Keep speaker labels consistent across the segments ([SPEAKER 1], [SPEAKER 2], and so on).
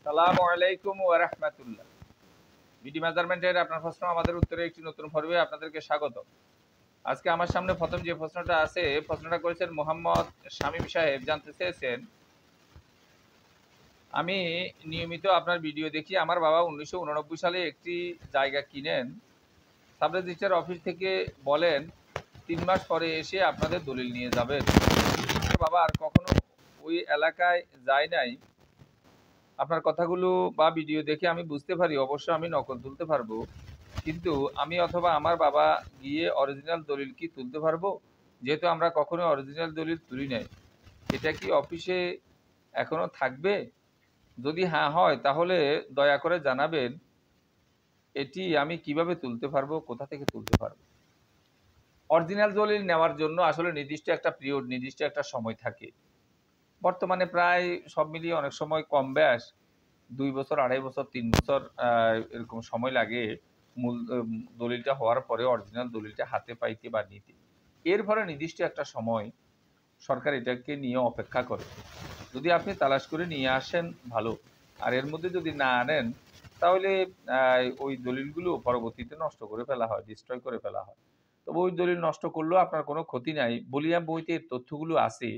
[SPEAKER 1] আসসালামু আলাইকুম ওয়া রাহমাতুল্লাহ। বিডি মেজারমেন্টের আপনার প্রশ্ন আমাদের উত্তরে একটি নতুন পর্বে আপনাদেরকে স্বাগত। আজকে আমার সামনে প্রথম যে প্রশ্নটা আছে, প্রশ্নটা করেছেন মোহাম্মদ শামীম সাহেব। জানতে চেয়েছেন, আমি নিয়মিত আপনার ভিডিও দেখি। আমার বাবা 1989 সালে একটি জায়গা কিনেন। সাব রেজিস্ট্রার অফিস থেকে বলেন 3 মাস পরে এসে আপনাদের দলিল নিয়ে যাবেন। বাবা আর কখনো ওই এলাকায় যায় নাই। আপনার কথাগুলো বা ভিডিও দেখে আমি বুঝতে পারি অবশ্য আমি নকল তুলতে পারবো, কিন্তু আমি অথবা আমার বাবা গিয়ে অরিজিনাল দলিল কি তুলতে পারবো? যেহেতু আমরা কখনো অরিজিনাল দলিল তুলি নাই, এটা কি অফিসে এখনো থাকবে? যদি হ্যাঁ হয় তাহলে দয়া করে জানাবেন এটি আমি কিভাবে তুলতে পারবো, কোথা থেকে তুলতে পারবো। অরিজিনাল দলিল নেওয়ার জন্য আসলে নির্দিষ্ট একটা পিরিয়ড, নির্দিষ্ট একটা সময় থাকে। বর্তমানে প্রায় সব মিলিয়ে অনেক সময় কম বেশ 2 বছর, 2.5 বছর, 3 বছর এরকম সময় লাগে মূল দলিলটা হওয়ার পরে অরিজিনাল দলিলটা হাতে পাইতে বা নিতে। এরপরে নির্দিষ্ট একটা সময় সরকার এটাকে নিয়ে অপেক্ষা করে। যদি আপনি তালাশ করে নিয়ে আসেন ভালো, আর এর মধ্যে যদি না আনেন তাহলে ওই দলিলগুলো পরবর্তীতে নষ্ট করে ফেলা হয়, ডিস্ট্রয় করে ফেলা হয়। তবে ওই দলিল নষ্ট করলেও আপনার কোনো ক্ষতি নাই। বলিয়াম বইতে এর তথ্যগুলো আছে।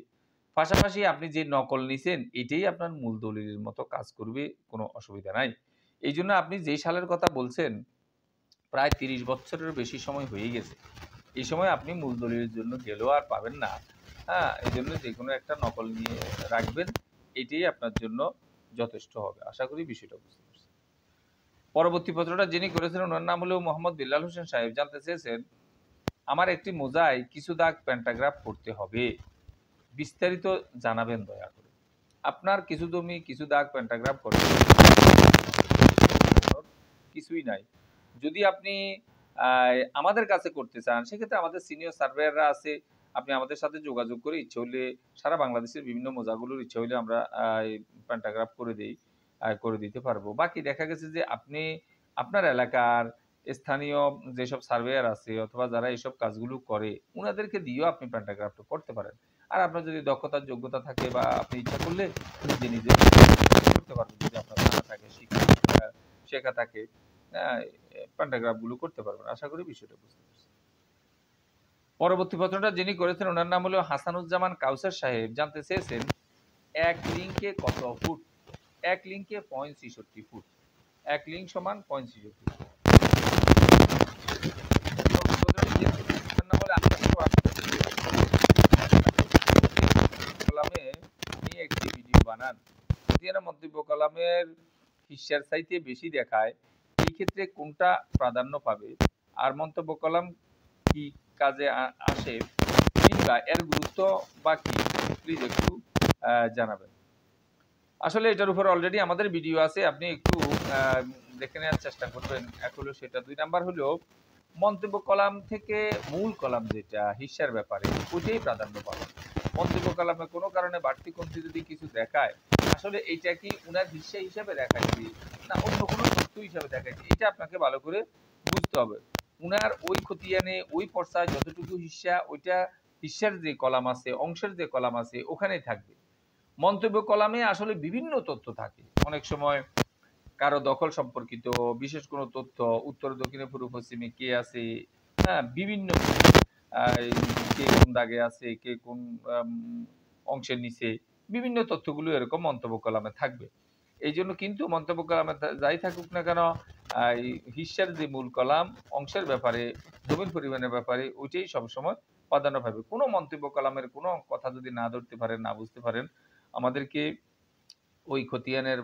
[SPEAKER 1] পাশাপাশি আপনি যে নকল নিছেন এটাই আপনার মূল দলিলের মতো কাজ করবে, কোনো অসুবিধা নাই। এই জন্য আপনি যেই সালের কথা বলছেন প্রায় 30 বছরের বেশি সময় হয়ে গেছে। এই সময় আপনি মূল দলিলের জন্য গেলেও আর পাবেন না। হ্যাঁ, এই জন্য যে কোনো একটা নকল নিয়ে রাখবেন, এটাই আপনার জন্য যথেষ্ট হবে। আশা করি বিষয়টা বুঝতে পারছেন। পরবর্তী পত্রটা যিনি করেছেন ওনার নাম হলো মোহাম্মদ বিল্লাল হোসেন সাহেব। জানতে চেয়েছেন, আমার একটি মোজায় কিছু দাগ প্যান্টাগ্রাফ করতে হবে, বিস্তারিত জানাবেন দয়া করে। আপনার কিছু জমি কিছু দাগ প্যান্টাগ্রাফ করতে কিছুই নাই। যদি আপনি আমাদের কাছে করতে চান সেক্ষেত্রে আমাদের সিনিয়র সার্ভেয়াররা আছে। আপনি আমাদের সাথে যোগাযোগ করে ইচ্ছে হলে সারা বাংলাদেশের বিভিন্ন মোজাগুলোর ইচ্ছে হলে আমরা প্যান্টাগ্রাফ করে দেই, করে দিতে পারবো। বাকি দেখা গেছে যে আপনি আপনার এলাকার স্থানীয় যেসব সার্ভেয়ার আছে অথবা যারা এইসব কাজগুলো করে উনাদেরকে দিয়েও আপনি প্যান্টাগ্রাফটা করতে পারেন। আর আপনার যদি দক্ষতার যোগ্যতা থাকে বা আপনি ইচ্ছা করলে নিজে নিজে করতে পারবেন, যদি আপনার জানা থাকে, শেখা থাকে, প্যান্টাগ্রাফ গুলো করতে পারবেন। আশা করি বিষয়টা বুঝতে পারছেন। পরবর্তী প্রশ্নটা যিনি করেছেন ওনার নাম হলো হাসানুজ্জামান কাউসার সাহেব। জানতে চেয়েছেন, এক লিঙ্কে কত ফুট? এক লিঙ্কে 65 ফুট। এক লিঙ্ক সমান 65 ফুট। একটি ভিডিও বানান, মন্তব্য কলামের হিস্যার চাইতে বেশি দেখায়, এই ক্ষেত্রে কোনটা প্রাধান্য পাবে? আর মন্তব্য কলাম কি কাজে আসে কিংবা এর গুরুত্ব বা কি, প্লিজ একটু জানাবেন। আসলে এটার উপর অলরেডি আমাদের ভিডিও আছে, আপনি একটু দেখে নেওয়ার চেষ্টা করবেন। এক হলো সেটা। 2 নাম্বার হলো মন্তব্য কলাম থেকে মূল কলাম যেটা হিস্যার ব্যাপারে ওইটাই প্রাধান্য পাবে। মন্তব্য কলামে কোনো কারণে বাড়তি কমতি যদি কিছু দেখায়, আসলে এইটা কি উনার হিস্যা হিসাবে দেখাইছে না অন্য কোনো তথ্য হিসাবে দেখাইছে, এটা আপনাকে ভালো করে বুঝতে হবে। উনার ওই খতিয়ানে ওই পর্যায়ে যতটুকু হিস্যা, ওইটা হিস্যার যে কলাম আছে, অংশের যে কলাম আছে ওখানেই থাকবে। মন্তব্য কলামে আসলে বিভিন্ন তথ্য থাকে। অনেক সময় কারো দখল সম্পর্কিত বিশেষ কোনো তথ্য, উত্তর দক্ষিণে পূর্ব পশ্চিমে কে আছে, হ্যাঁ, বিভিন্ন কে কোন দাগে আছে, কে কোন অংশের নিচে, বিভিন্ন তথ্যগুলো এরকম মন্তব্য কলামে থাকবে। এই জন্য কিন্তু মন্তব্য কলামে যাই থাকুক না কেন, হিস্যার যে মূল কলাম অংশের ব্যাপারে, জমির পরিমাণের ব্যাপারে ওইটাই সবসময় প্রাধান্য পাবে। কোনো মন্তব্য কলামের কোনো কথা যদি না ধরতে পারেন, না বুঝতে পারেন, আমাদেরকে ওই খতিয়ানের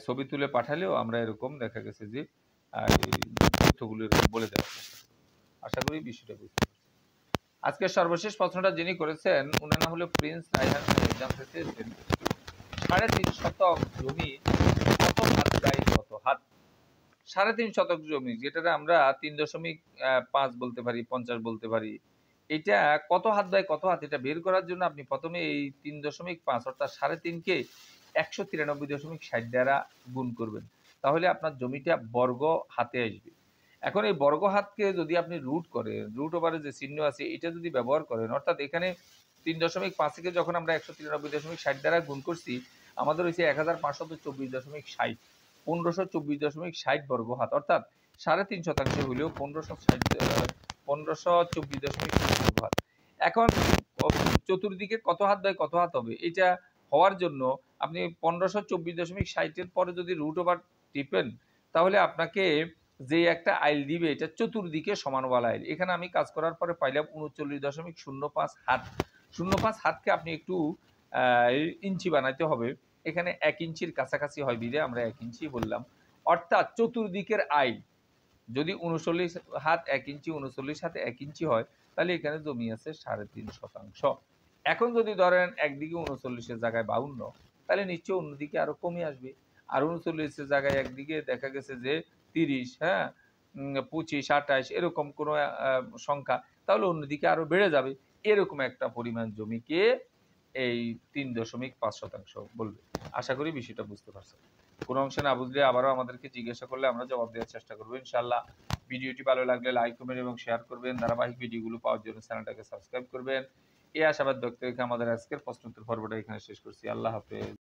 [SPEAKER 1] ছবি তুলে পাঠালেও আমরা এরকম দেখা গেছে যে তথ্যগুলো এরকম বলে দেওয়ার চেষ্টা করি। আশা করি বিষয়টা বুঝতে পারছেন। আজকের সর্বশেষ প্রশ্নটা যিনি করেছেন উনার নাম হলো প্রিন্স রায়হান সাহেব। জানতে চেয়েছেন, 3.5 শতক জমি কত হাত বাই কত হাত? 3.5 শতক জমি যেটা আমরা 3.5 বলতে পারি, 50 বলতে পারি, এটা কত হাত বাই কত হাত এটা বের করার জন্য আপনি প্রথমে এই 3.5 অর্থাৎ 3.5 কে 193.60 দ্বারা গুণ করবেন, তাহলে আপনার জমিটা বর্গ হাতে আসবে। এখন এই বর্গ হাতকে যদি আপনি রুট করেন, রুট ওভারে যে চিহ্ন আছে এটা যদি ব্যবহার করেন, অর্থাৎ এখানে 3.5 কে যখন আমরা 193.60 দ্বারা গুণ করছি,
[SPEAKER 2] আমাদের হয়েছে 1524.60, 1524.60 বর্গ হাত, অর্থাৎ 3.5% হলেও 1524.60 বর্গ হাত। এখন চতুর্দিকে কত হাত বাই কত হাত হবে এটা হওয়ার জন্য আপনি 1524.60 পরে যদি রুট ওভার টিপেন, তাহলে আপনাকে যে একটা আইল দিবে এটা চতুর্দিকে সমানওয়ালা আইল। এখানে আমি কাজ করার পরে পাইলাম 39.05 হাত। 05 হাতকে আপনি একটু ইঞ্চি বানাইতে হবে। এখানে 1 ইঞ্চির কাছাকাছি হয় বিধে আমরা 1 ইঞ্চি বললাম। অর্থাৎ চতুর্দিকের আইল যদি 39 হাত 1 ইঞ্চি, 39 হাতে 1 ইঞ্চি হয়, তাহলে এখানে জমি আছে 3.5%। এখন যদি ধরেন একদিকে 39 এর জায়গায় 52, তাহলে নিশ্চয়ই অন্যদিকে আরো কমে আসবে। আর 39 এর জায়গায় একদিকে দেখা গেছে যে 30, হ্যাঁ, 25, 28 এরকম কোনো সংখ্যা, তাহলে অন্যদিকে আরো বেড়ে যাবে। এরকম একটা পরিমাণ জমিকে এই 3.5% বলবে। আশা করি বিষয়টা বুঝতে পারছেন। কোনো অংশে না বুঝলে আবারও আমাদেরকে জিজ্ঞাসা করলে আমরা জবাব দেওয়ার চেষ্টা করবো ইনশাআল্লাহ। ভিডিওটি ভালো লাগলে লাইক, কমেন্ট এবং শেয়ার করবেন। ধারাবাহিক ভিডিওগুলো পাওয়ার জন্য চ্যানেলটাকে সাবস্ক্রাইব করবেন। এই আশাবাদ ব্যক্ত রেখে আমাদের আজকের প্রশ্নোত্তর পর্বটা এখানে শেষ করছি। আল্লাহ হাফেজ।